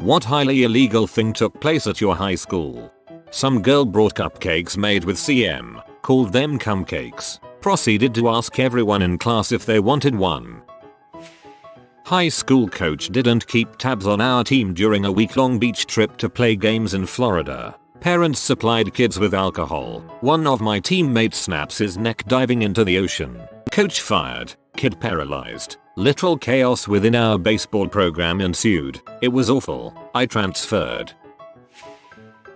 What highly illegal thing took place at your high school? Some girl brought cupcakes made with CM, called them cumcakes, proceeded to ask everyone in class if they wanted one. High school coach didn't keep tabs on our team during a week-long beach trip to play games in Florida. Parents supplied kids with alcohol. One of my teammates snaps his neck diving into the ocean. Coach fired. Kid paralyzed. Literal chaos within our baseball program ensued. It was awful. I transferred.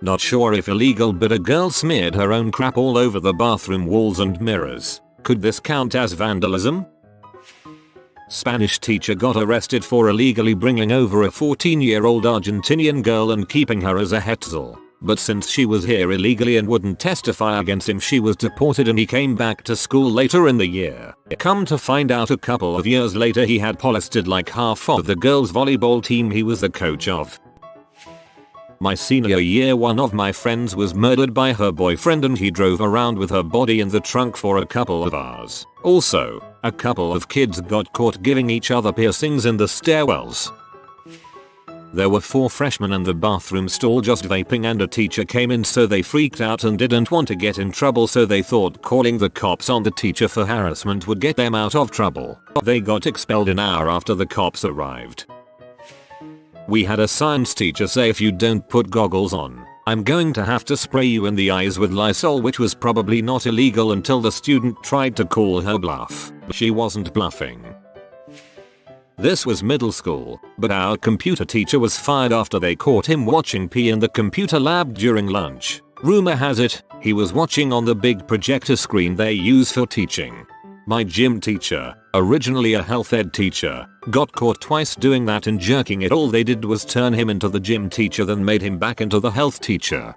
Not sure if illegal, but a girl smeared her own crap all over the bathroom walls and mirrors. Could this count as vandalism? Spanish teacher got arrested for illegally bringing over a 14-year-old Argentinian girl and keeping her as a hetzel. But since she was here illegally and wouldn't testify against him, she was deported and he came back to school later in the year. Come to find out, a couple of years later he had molested like half of the girls' volleyball team he was the coach of. My senior year, one of my friends was murdered by her boyfriend and he drove around with her body in the trunk for a couple of hours. Also, a couple of kids got caught giving each other piercings in the stairwells. There were 4 freshmen in the bathroom stall just vaping and a teacher came in, so they freaked out and didn't want to get in trouble, so they thought calling the cops on the teacher for harassment would get them out of trouble. They got expelled an hour after the cops arrived. We had a science teacher say, if you don't put goggles on, I'm going to have to spray you in the eyes with Lysol, which was probably not illegal until the student tried to call her bluff. She wasn't bluffing. This was middle school, but our computer teacher was fired after they caught him watching pee in the computer lab during lunch. Rumor has it, he was watching on the big projector screen they use for teaching. My gym teacher, originally a health ed teacher, got caught twice doing that and jerking it. All they did was turn him into the gym teacher, then made him back into the health teacher.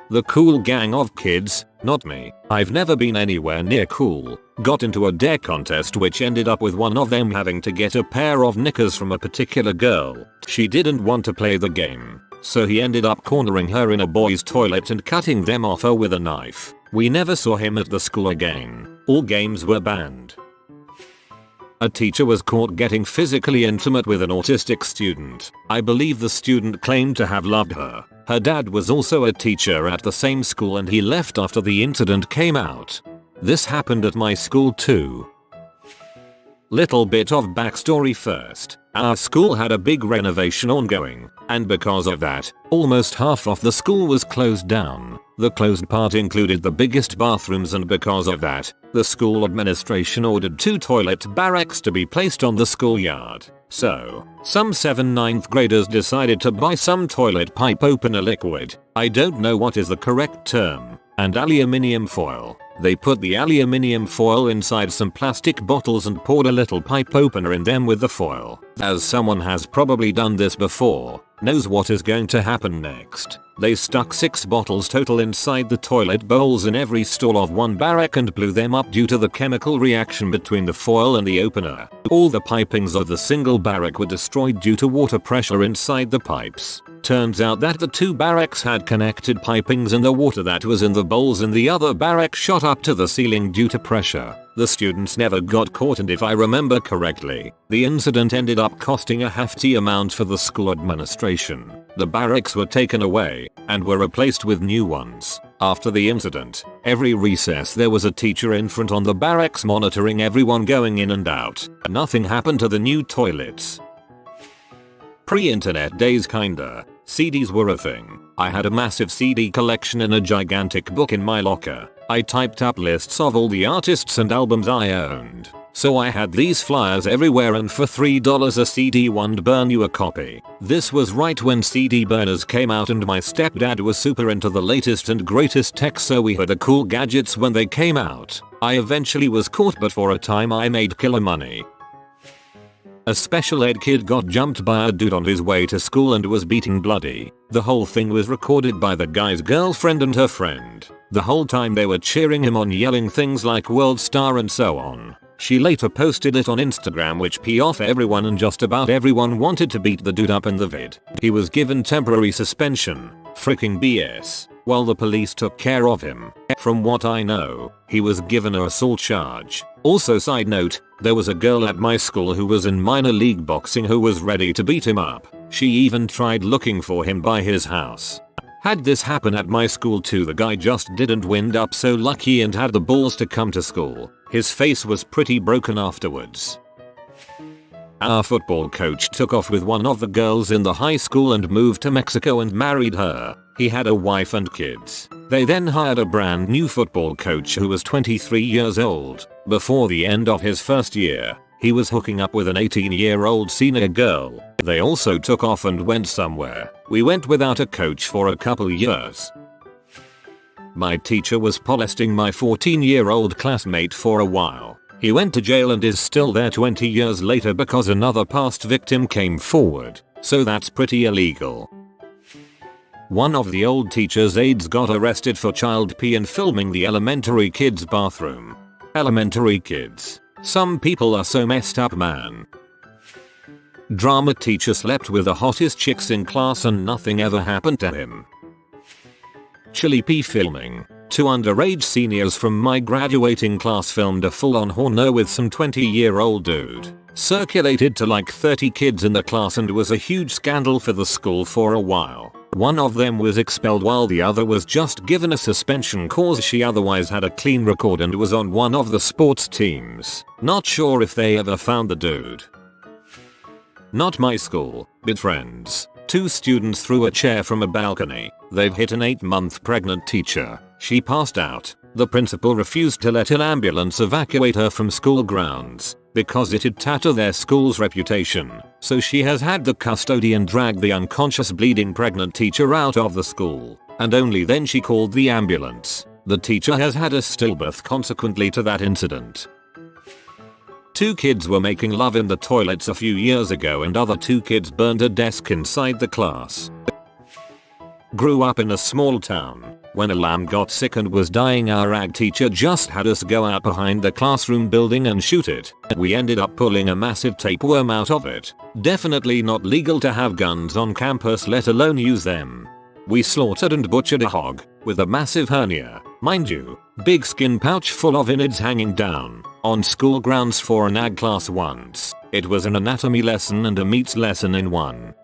The cool gang of kids, not me, I've never been anywhere near cool, got into a dare contest which ended up with one of them having to get a pair of knickers from a particular girl. She didn't want to play the game, so he ended up cornering her in a boys' toilet and cutting them off her with a knife. We never saw him at the school again. All games were banned. A teacher was caught getting physically intimate with an autistic student. I believe the student claimed to have loved her. Her dad was also a teacher at the same school and he left after the incident came out. This happened at my school too. Little bit of backstory first. Our school had a big renovation ongoing, and because of that, almost half of the school was closed down. The closed part included the biggest bathrooms, and because of that, the school administration ordered 2 toilet barracks to be placed on the schoolyard. So, some 7 9th graders decided to buy some toilet pipe opener liquid, I don't know what is the correct term, and aluminium foil. They put the aluminium foil inside some plastic bottles and poured a little pipe opener in them with the foil. As someone has probably done this before, knows what is going to happen next. They stuck 6 bottles total inside the toilet bowls in every stall of one barrack and blew them up due to the chemical reaction between the foil and the opener. All the pipings of the single barrack were destroyed due to water pressure inside the pipes. Turns out that the 2 barracks had connected pipings and the water that was in the bowls in the other barrack shot up to the ceiling due to pressure. The students never got caught, and if I remember correctly, the incident ended up costing a hefty amount for the school administration. The barracks were taken away and were replaced with new ones. After the incident, every recess there was a teacher in front on the barracks monitoring everyone going in and out. Nothing happened to the new toilets. Pre-internet days kinda. CDs were a thing. I had a massive CD collection in a gigantic book in my locker. I typed up lists of all the artists and albums I owned. So I had these flyers everywhere, and for $3 a CD would burn you a copy. This was right when CD burners came out, and my stepdad was super into the latest and greatest tech, so we had the cool gadgets when they came out. I eventually was caught, but for a time I made killer money. A special ed kid got jumped by a dude on his way to school and was beaten bloody. The whole thing was recorded by the guy's girlfriend and her friend. The whole time they were cheering him on, yelling things like world star and so on. She later posted it on Instagram, which pissed off everyone, and just about everyone wanted to beat the dude up in the vid. He was given temporary suspension. Freaking BS. While the police took care of him. From what I know, he was given an assault charge. Also, side note, there was a girl at my school who was in minor league boxing who was ready to beat him up. She even tried looking for him by his house. Had this happen at my school too, the guy just didn't wind up so lucky and had the balls to come to school. His face was pretty broken afterwards. Our football coach took off with one of the girls in the high school and moved to Mexico and married her. He had a wife and kids. They then hired a brand new football coach who was 23 years old. Before the end of his first year, he was hooking up with an 18-year-old senior girl. They also took off and went somewhere. We went without a coach for a couple years. My teacher was molesting my 14-year-old classmate for a while. He went to jail and is still there 20 years later because another past victim came forward. So that's pretty illegal. One of the old teacher's aides got arrested for child pee and filming the elementary kids' bathroom. Elementary kids. Some people are so messed up, man. Drama teacher slept with the hottest chicks in class and nothing ever happened to him. Chili pee filming. 2 underage seniors from my graduating class filmed a full-on porno with some 20-year-old dude. Circulated to like 30 kids in the class and was a huge scandal for the school for a while. One of them was expelled while the other was just given a suspension cause she otherwise had a clean record and was on one of the sports teams. Not sure if they ever found the dude. Not my school, but friends. 2 students threw a chair from a balcony. They've hit an 8-month pregnant teacher. She passed out. The principal refused to let an ambulance evacuate her from school grounds because it'd tatter their school's reputation. So she has had the custodian drag the unconscious bleeding pregnant teacher out of the school, and only then she called the ambulance. The teacher has had a stillbirth consequently to that incident. 2 kids were making love in the toilets a few years ago and other 2 kids burned a desk inside the class. Grew up in a small town. When a lamb got sick and was dying, our ag teacher just had us go out behind the classroom building and shoot it. We ended up pulling a massive tapeworm out of it. Definitely not legal to have guns on campus, let alone use them. We slaughtered and butchered a hog with a massive hernia, mind you, big skin pouch full of innards hanging down, on school grounds for an ag class once. It was an anatomy lesson and a meats lesson in one.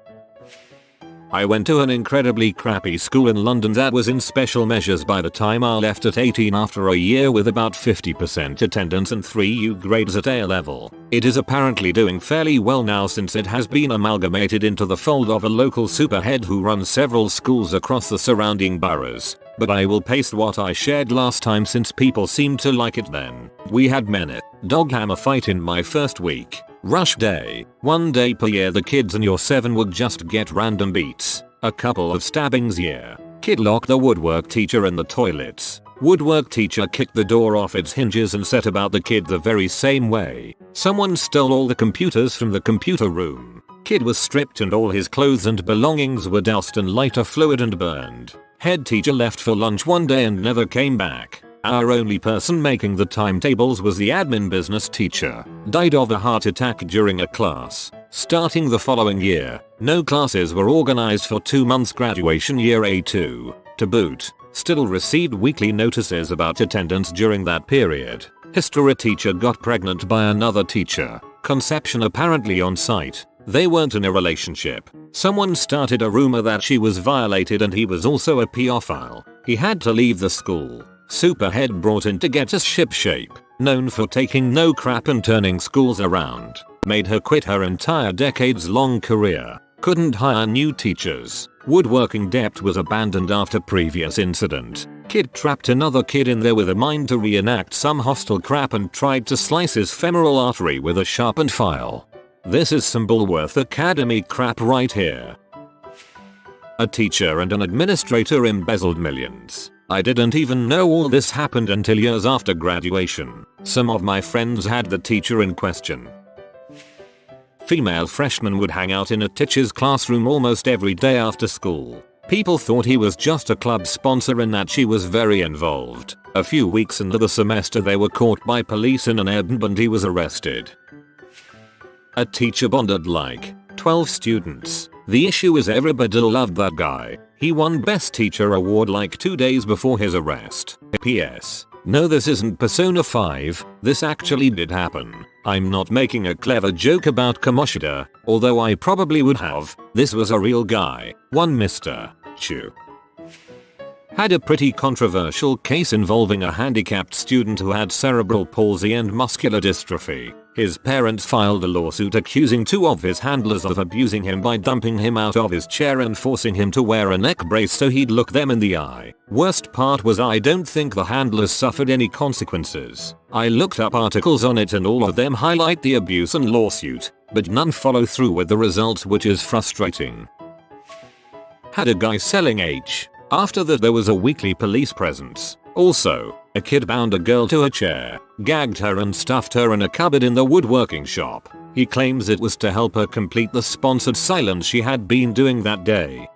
I went to an incredibly crappy school in London that was in special measures by the time I left at 18 after a year with about 50% attendance and 3 U grades at A level. It is apparently doing fairly well now since it has been amalgamated into the fold of a local superhead who runs several schools across the surrounding boroughs. But I will paste what I shared last time since people seemed to like it then. We had Menet, doghammer fight in my first week. Rush day. 1 day per year the kids in your 7 would just get random beats. A couple of stabbings year. Kid locked the woodwork teacher in the toilets. Woodwork teacher kicked the door off its hinges and set about the kid the very same way. Someone stole all the computers from the computer room. Kid was stripped and all his clothes and belongings were doused in lighter fluid and burned. Head teacher left for lunch one day and never came back. Our only person making the timetables was the admin business teacher. Died of a heart attack during a class. Starting the following year, no classes were organized for 2 months graduation year A2. To boot, still received weekly notices about attendance during that period. History teacher got pregnant by another teacher. Conception apparently on site. They weren't in a relationship. Someone started a rumor that she was violated and he was also a pedophile. He had to leave the school. Superhead brought in to get us shipshape. Known for taking no crap and turning schools around. Made her quit her entire decades-long career. Couldn't hire new teachers. Woodworking debt was abandoned after previous incident. Kid trapped another kid in there with a mind to reenact some hostile crap and tried to slice his femoral artery with a sharpened file. This is some Bullworth Academy crap right here. A teacher and an administrator embezzled millions. I didn't even know all this happened until years after graduation. Some of my friends had the teacher in question. Female freshmen would hang out in a teacher's classroom almost every day after school. People thought he was just a club sponsor and that she was very involved. A few weeks into the semester they were caught by police in an Airbnb and he was arrested. A teacher bonded like 12 students. The issue is everybody loved that guy. He won Best Teacher award like 2 days before his arrest. P.S. No, this isn't Persona 5, this actually did happen. I'm not making a clever joke about Kamoshida, although I probably would have. This was a real guy, one Mr. Chu. Had a pretty controversial case involving a handicapped student who had cerebral palsy and muscular dystrophy. His parents filed a lawsuit accusing 2 of his handlers of abusing him by dumping him out of his chair and forcing him to wear a neck brace so he'd look them in the eye. Worst part was I don't think the handlers suffered any consequences. I looked up articles on it and all of them highlight the abuse and lawsuit, but none follow through with the results, which is frustrating. Had a guy selling H. After that there was a weekly police presence. Also, a kid bound a girl to a chair, gagged her and stuffed her in a cupboard in the woodworking shop. He claims it was to help her complete the sponsored silence she had been doing that day.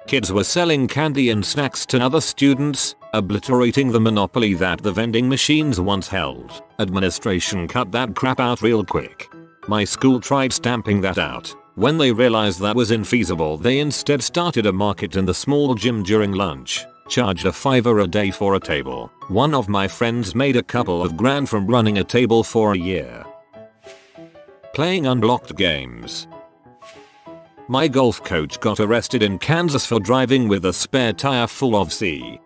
Kids were selling candy and snacks to other students, obliterating the monopoly that the vending machines once held. Administration cut that crap out real quick. My school tried stamping that out. When they realized that was infeasible, they instead started a market in the small gym during lunch. Charged a $5 a day for a table. One of my friends made a couple of grand from running a table for a year. Playing unblocked games. My golf coach got arrested in Kansas for driving with a spare tire full of C.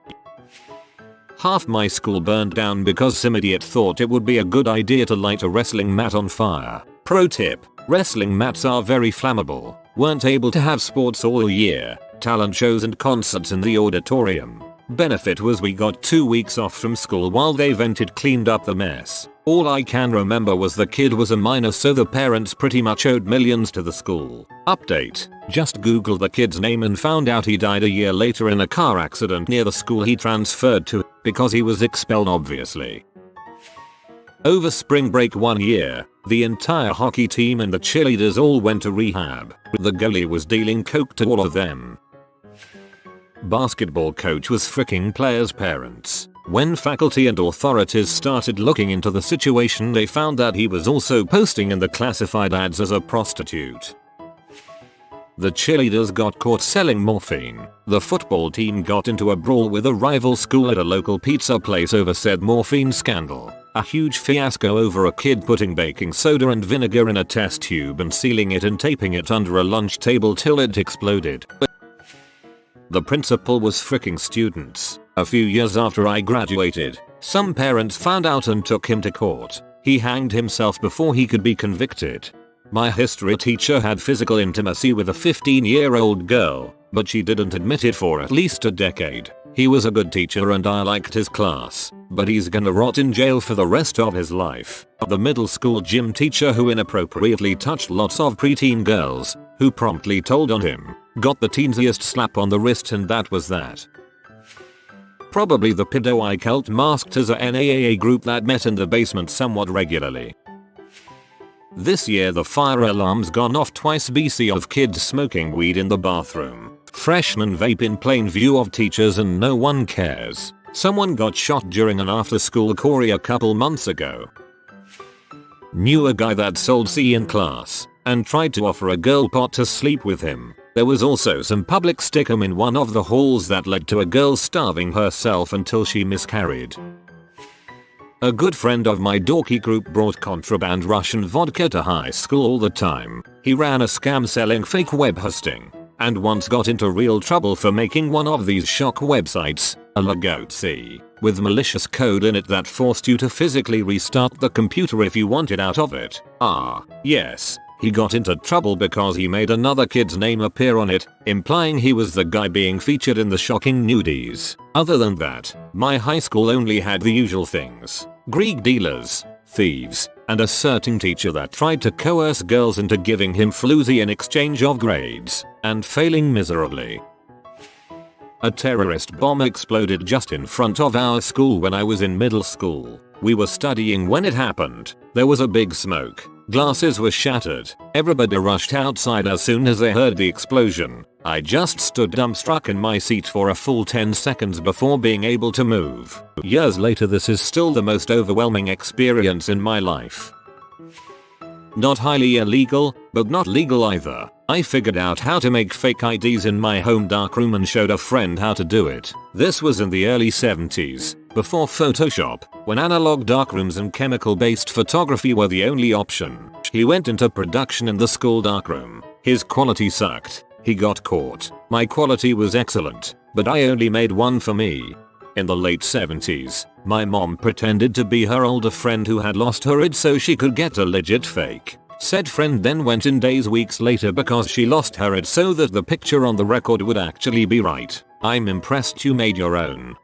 Half my school burned down because some idiot thought it would be a good idea to light a wrestling mat on fire. Pro tip: wrestling mats are very flammable. Weren't able to have sports all year. Talent shows and concerts in the auditorium. Benefit was we got 2 weeks off from school while they vented cleaned up the mess. All I can remember was the kid was a minor, so the parents pretty much owed millions to the school. Update: just googled the kid's name and found out he died a year later in a car accident near the school he transferred to, because he was expelled obviously. Over spring break one year, the entire hockey team and the cheerleaders all went to rehab. The goalie was dealing coke to all of them. Basketball coach was fricking players' parents. When faculty and authorities started looking into the situation, they found that he was also posting in the classified ads as a prostitute. The cheerleaders got caught selling morphine. The football team got into a brawl with a rival school at a local pizza place over said morphine scandal. A huge fiasco over a kid putting baking soda and vinegar in a test tube and sealing it and taping it under a lunch table till it exploded. The principal was fricking students. A few years after I graduated, some parents found out and took him to court. He hanged himself before he could be convicted. My history teacher had physical intimacy with a 15-year-old girl, but she didn't admit it for at least a decade. He was a good teacher and I liked his class, but he's gonna rot in jail for the rest of his life. The middle school gym teacher who inappropriately touched lots of preteen girls, who promptly told on him, got the teensiest slap on the wrist, and that was that. Probably the pedo I cult masked as a NAAA group that met in the basement somewhat regularly. This year the fire alarm's gone off twice BC of kids smoking weed in the bathroom. Freshmen vape in plain view of teachers and no one cares. Someone got shot during an after-school choreo a couple months ago. Knew a guy that sold C in class and tried to offer a girl pot to sleep with him. There was also some public stickum in one of the halls that led to a girl starving herself until she miscarried. A good friend of my dorky group brought contraband Russian vodka to high school all the time. He ran a scam selling fake web hosting, and once got into real trouble for making one of these shock websites, a Lagotsi, with malicious code in it that forced you to physically restart the computer if you wanted out of it. Yes. He got into trouble because he made another kid's name appear on it, implying he was the guy being featured in the shocking nudies. Other than that, my high school only had the usual things: Greek dealers, thieves, and a certain teacher that tried to coerce girls into giving him floozy in exchange of grades, and failing miserably. A terrorist bomb exploded just in front of our school when I was in middle school. We were studying when it happened. There was a big smoke. Glasses were shattered. Everybody rushed outside as soon as they heard the explosion. I just stood dumbstruck in my seat for a full 10 seconds before being able to move. Years later, this is still the most overwhelming experience in my life. Not highly illegal, but not legal either. I figured out how to make fake IDs in my home darkroom and showed a friend how to do it. This was in the early 70s, before Photoshop, when analog darkrooms and chemical-based photography were the only option. He went into production in the school darkroom. His quality sucked. He got caught. My quality was excellent, but I only made one for me. In the late 70s, my mom pretended to be her older friend who had lost her id so she could get a legit fake. Said friend then went in weeks later because she lost her id so that the picture on the record would actually be right. I'm impressed you made your own.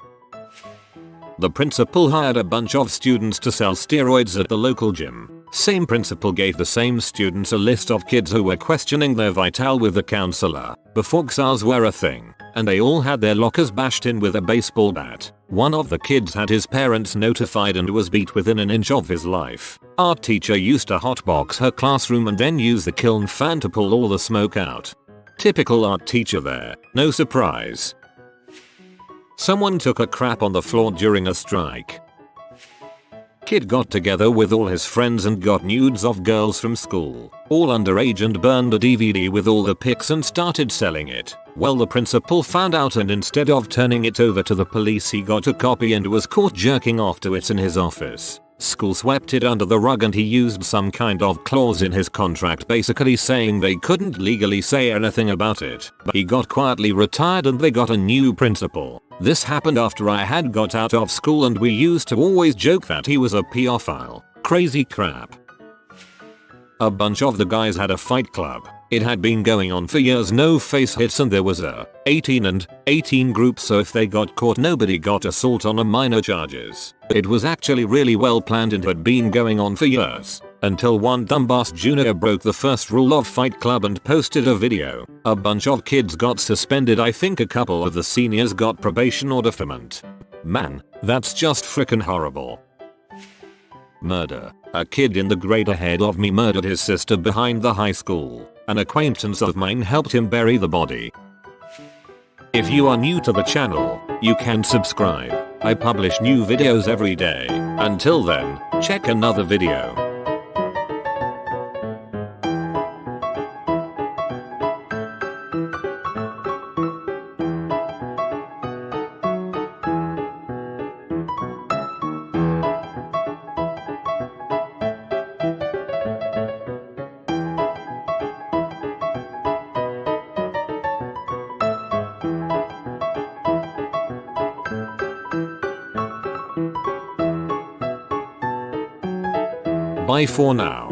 The principal hired a bunch of students to sell steroids at the local gym. Same principal gave the same students a list of kids who were questioning their vital with the counselor. Before XRs were a thing, and they all had their lockers bashed in with a baseball bat. One of the kids had his parents notified and was beat within an inch of his life. Our teacher used to hotbox her classroom and then use the kiln fan to pull all the smoke out. Typical art teacher there, no surprise. Someone took a crap on the floor during a strike. Kid got together with all his friends and got nudes of girls from school, all underage, and burned a DVD with all the pics and started selling it. Well, the principal found out and instead of turning it over to the police he got a copy and was caught jerking off to it in his office. School swept it under the rug and he used some kind of clause in his contract basically saying they couldn't legally say anything about it. But he got quietly retired and they got a new principal. This happened after I had got out of school and we used to always joke that he was a pedophile. Crazy crap. A bunch of the guys had a fight club. It had been going on for years, no face hits, and there was a 18 and 18 group, so if they got caught nobody got assault on a minor charges. It was actually really well planned and had been going on for years. Until one dumbass junior broke the first rule of Fight Club and posted a video. A bunch of kids got suspended. I think a couple of the seniors got probation or deferment. Man, that's just frickin' horrible. Murder. A kid in the grade ahead of me murdered his sister behind the high school. An acquaintance of mine helped him bury the body. If you are new to the channel, you can subscribe. I publish new videos every day. Until then, check another video. Bye for now.